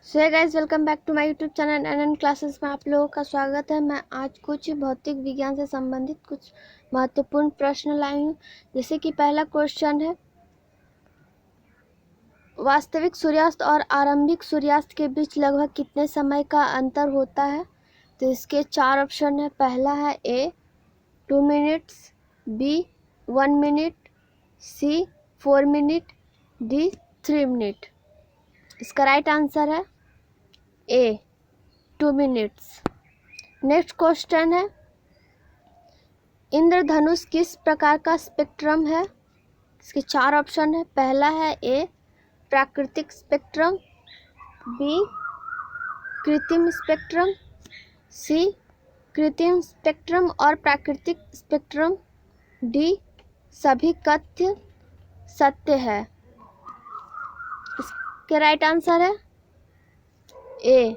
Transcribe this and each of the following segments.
So hey guys, welcome back to my YouTube channel NN classes में आप लोगों का स्वागत है। मैं आज कुछ भौतिक विज्ञान से संबंधित कुछ महत्वपूर्ण प्रश्न लाई हूँ। जैसे कि पहला क्वेश्चन है, वास्तविक सूर्यास्त और आरंभिक सूर्यास्त के बीच लगभग कितने समय का अंतर होता है? तो इसके चार ऑप्शन है। पहला है ए 2 मिनट्स, बी 1 मिनट, सी 4 मिनट, डी 3 मिनट। इसका राइट आंसर है ए 2 मिनट्स। नेक्स्ट क्वेश्चन है, इंद्रधनुष किस प्रकार का स्पेक्ट्रम है? इसके चार ऑप्शन है। पहला है ए प्राकृतिक स्पेक्ट्रम, बी कृत्रिम स्पेक्ट्रम, सी कृत्रिम स्पेक्ट्रम और प्राकृतिक स्पेक्ट्रम, डी सभी तथ्य सत्य है। इसके राइट आंसर है ए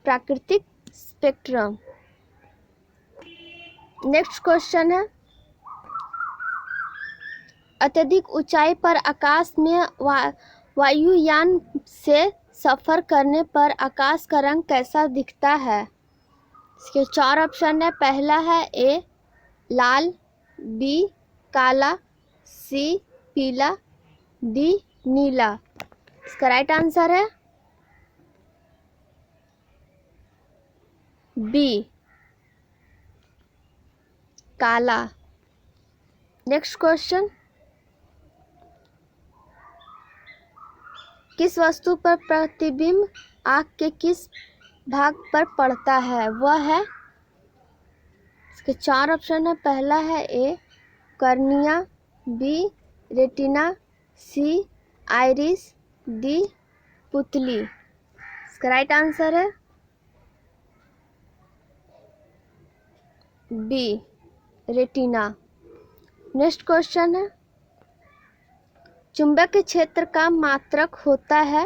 प्राकृतिक स्पेक्ट्रम। नेक्स्ट क्वेश्चन है, अत्यधिक ऊंचाई पर आकाश में वायुयान से सफ़र करने पर आकाश का रंग कैसा दिखता है? इसके चार ऑप्शन है। पहला है ए लाल, बी काला, सी पीला, डी नीला। इसका राइट आंसर है बी काला। नेक्स्ट क्वेश्चन, किस वस्तु पर प्रतिबिंब आँख के किस भाग पर पड़ता है? वह है, इसके चार ऑप्शन है। पहला है ए कर्निया, बी रेटिना, सी आइरिस, डी पुतली। इसका राइट आंसर है बी रेटिना। नेक्स्ट क्वेश्चन है, चुंबक के क्षेत्र का मात्रक होता है?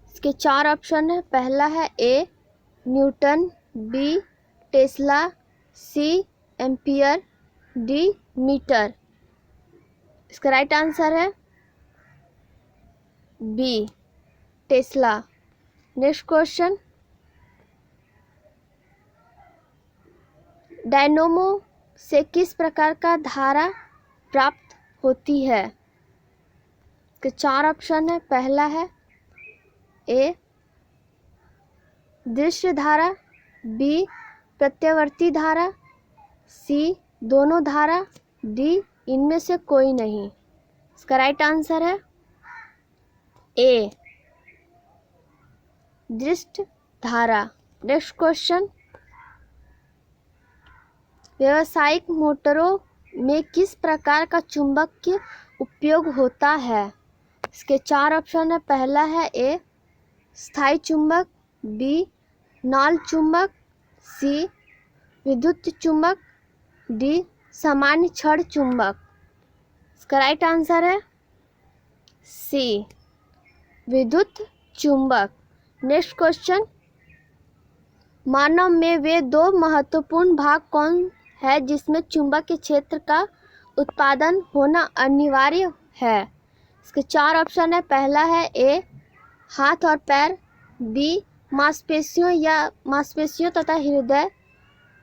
इसके चार ऑप्शन है। पहला है A newton, B tesla, C ampere, D metre. इसका राइट आंसर है B tesla. Next question, dynamo से किस प्रकार का धारा प्राप्त होती है? इसके चार ऑप्शन है। पहला है ए दृश्य धारा, बी प्रत्यावर्ती धारा, सी दोनों धारा, डी इनमें से कोई नहीं। इसका राइट आंसर है ए दृश्य धारा। नेक्स्ट क्वेश्चन, व्यावसायिक मोटरों में किस प्रकार का चुंबकीय उपयोग होता है? इसके चार ऑप्शन है। पहला है ए स्थायी चुंबक, बी नॉन चुंबक, सी विद्युत चुंबक, डी सामान्य छड़ चुंबक। इसका राइट आंसर है सी विद्युत चुंबक। नेक्स्ट क्वेश्चन, मानव में वे दो महत्वपूर्ण भाग कौन है जिसमें चुंबक के क्षेत्र का उत्पादन होना अनिवार्य है? इसके चार ऑप्शन है। पहला है ए हाथ और पैर, बी मांसपेशियों तथा हृदय,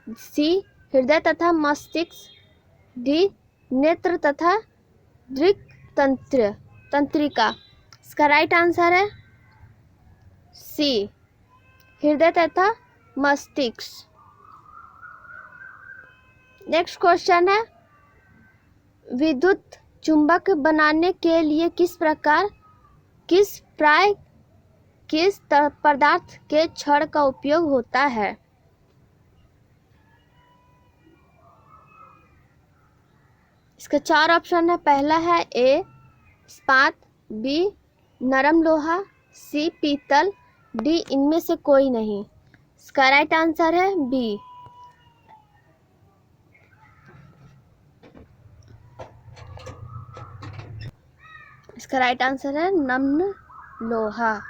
सी हृदय तथा मस्तिष्क, डी नेत्र तथा दृक तंत्रिका। इसका राइट आंसर है सी हृदय तथा मस्तिष्क। नेक्स्ट क्वेश्चन है, विद्युत चुंबक बनाने के लिए किस पदार्थ के छड़ का उपयोग होता है? इसके चार ऑप्शन है। पहला है ए इस्पात, बी नरम लोहा, सी पीतल, डी इनमें से कोई नहीं। इसका राइट आंसर है बी इसका राइट आंसर है नम्र लोहा,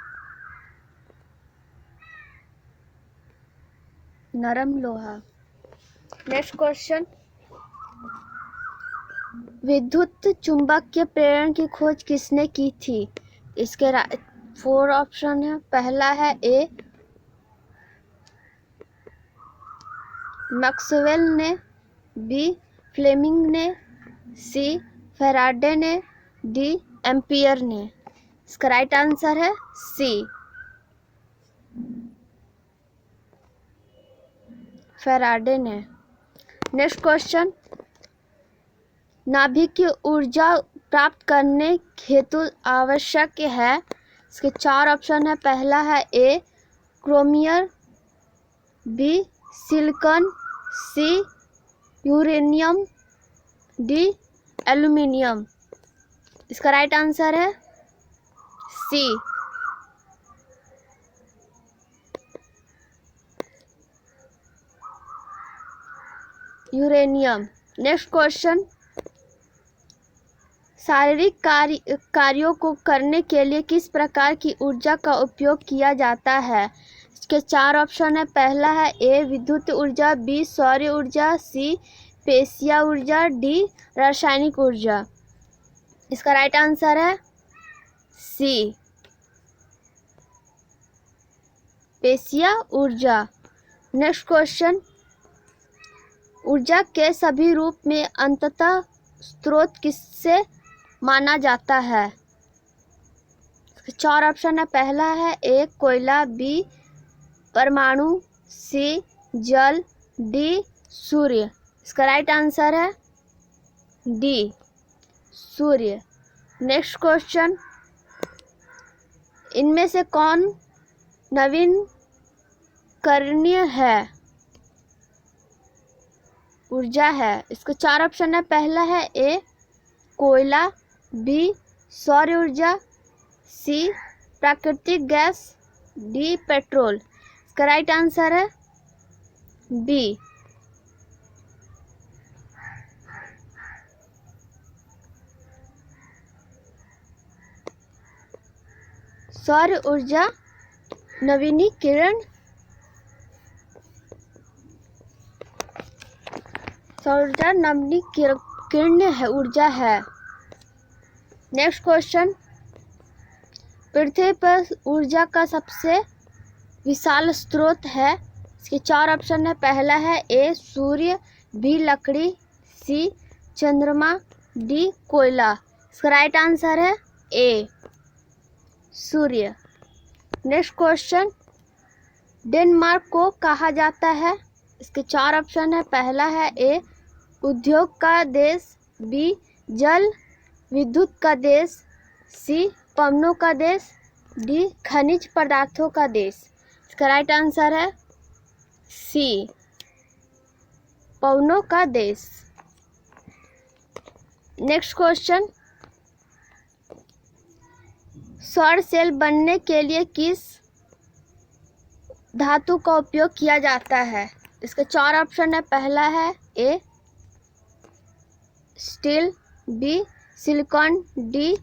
नरम लोहा। नेक्स्ट क्वेश्चन, विद्युत चुंबक के प्रेरण की खोज किसने की थी? इसके 4 ऑप्शन है। पहला है ए मैक्सवेल ने, बी फ्लेमिंग ने, सी फैराडे ने, डी एम्पियर ने। इसका राइट आंसर है सी फैराडे ने। नेक्स्ट क्वेश्चन, नाभिक की ऊर्जा प्राप्त करने हेतु आवश्यक है। इसके 4 ऑप्शन है। पहला है ए क्रोमियम, बी सिलिकॉन, सी यूरेनियम, डी एल्यूमिनियम। इसका राइट आंसर है सी यूरेनियम। नेक्स्ट क्वेश्चन, शारीरिक कार्यों को करने के लिए किस प्रकार की ऊर्जा का उपयोग किया जाता है। इसके 4 ऑप्शन है। पहला है ए विद्युत ऊर्जा, बी सौर ऊर्जा, सी पेशीय ऊर्जा, डी रासायनिक ऊर्जा। इसका राइट आंसर है सी पेशीय ऊर्जा। नेक्स्ट क्वेश्चन, ऊर्जा के सभी रूप में अंततः स्रोत किससे माना जाता है। 4 ऑप्शन है। पहला है ए कोयला, बी परमाणु, सी जल, डी सूर्य। इसका राइट आंसर है डी सूर्य। नेक्स्ट क्वेश्चन, इनमें से कौन नवीकरणीय है ऊर्जा है। इसके 4 ऑप्शन है। पहला है ए कोयला, बी सौर ऊर्जा, सी प्राकृतिक गैस, डी पेट्रोल। इसका राइट आंसर है बी सौर ऊर्जा नवीनीकरण सौर ऊर्जा नवीनीकरणीय है ऊर्जा है। नेक्स्ट क्वेश्चन, पृथ्वी पर ऊर्जा का सबसे विशाल स्रोत है। इसके 4 ऑप्शन है। पहला है ए सूर्य, बी लकड़ी, सी चंद्रमा, डी कोयला। इसका राइट आंसर है ए सूर्य। नेक्स्ट क्वेश्चन, डेनमार्क को कहा जाता है। इसके 4 ऑप्शन है। पहला है ए उद्योग का देश, बी जल विद्युत का देश, सी पवनों का देश, डी खनिज पदार्थों का देश। इसका राइट आंसर है सी पवनों का देश। नेक्स्ट क्वेश्चन, सौर सेल बनने के लिए किस धातु का उपयोग किया जाता है। इसके 4 ऑप्शन है। पहला है ए स्टील, बी सिलिकॉन, डी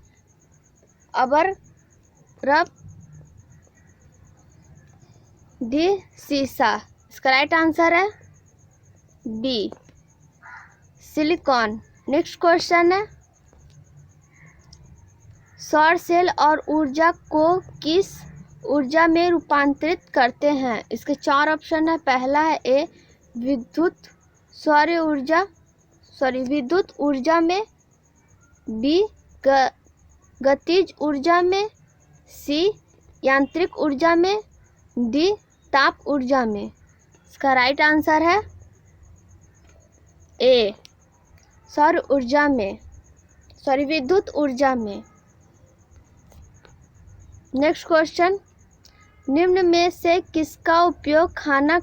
अबर रफ, डी सीसा। इसका राइट आंसर है बी सिलिकॉन। नेक्स्ट क्वेश्चन है, सौर सेल और ऊर्जा को किस ऊर्जा में रूपांतरित करते हैं। इसके 4 ऑप्शन है। पहला है ए विद्युत ऊर्जा में, बी गतिज ऊर्जा में, सी यांत्रिक ऊर्जा में, डी ताप ऊर्जा में। इसका राइट आंसर है ए विद्युत ऊर्जा में। नेक्स्ट क्वेश्चन, निम्न में से किसका उपयोग खाना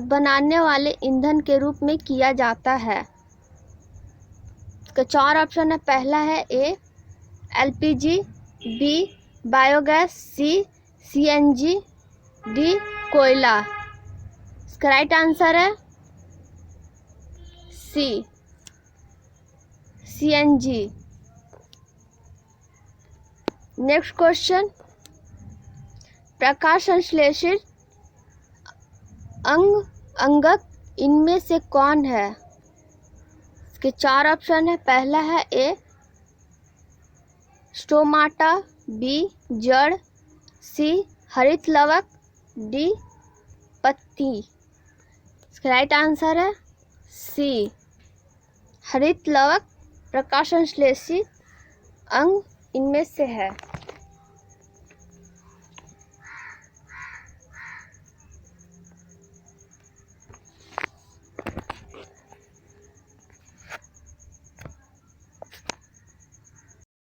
बनाने वाले ईंधन के रूप में किया जाता है। इसका 4 ऑप्शन है। पहला है ए एलपीजी, बी बायोगैस, सी सीएनजी, डी कोयला। इसका राइट आंसर है सी सीएनजी। नेक्स्ट क्वेश्चन, प्रकाश संश्लेषित अंगक इनमें से कौन है। इसके 4 ऑप्शन है। पहला है ए स्टोमाटा, बी जड़, सी हरित लवक, डी पत्ती। इसका राइट आंसर है सी हरित लवक प्रकाश संश्लेषी अंग इनमें से है।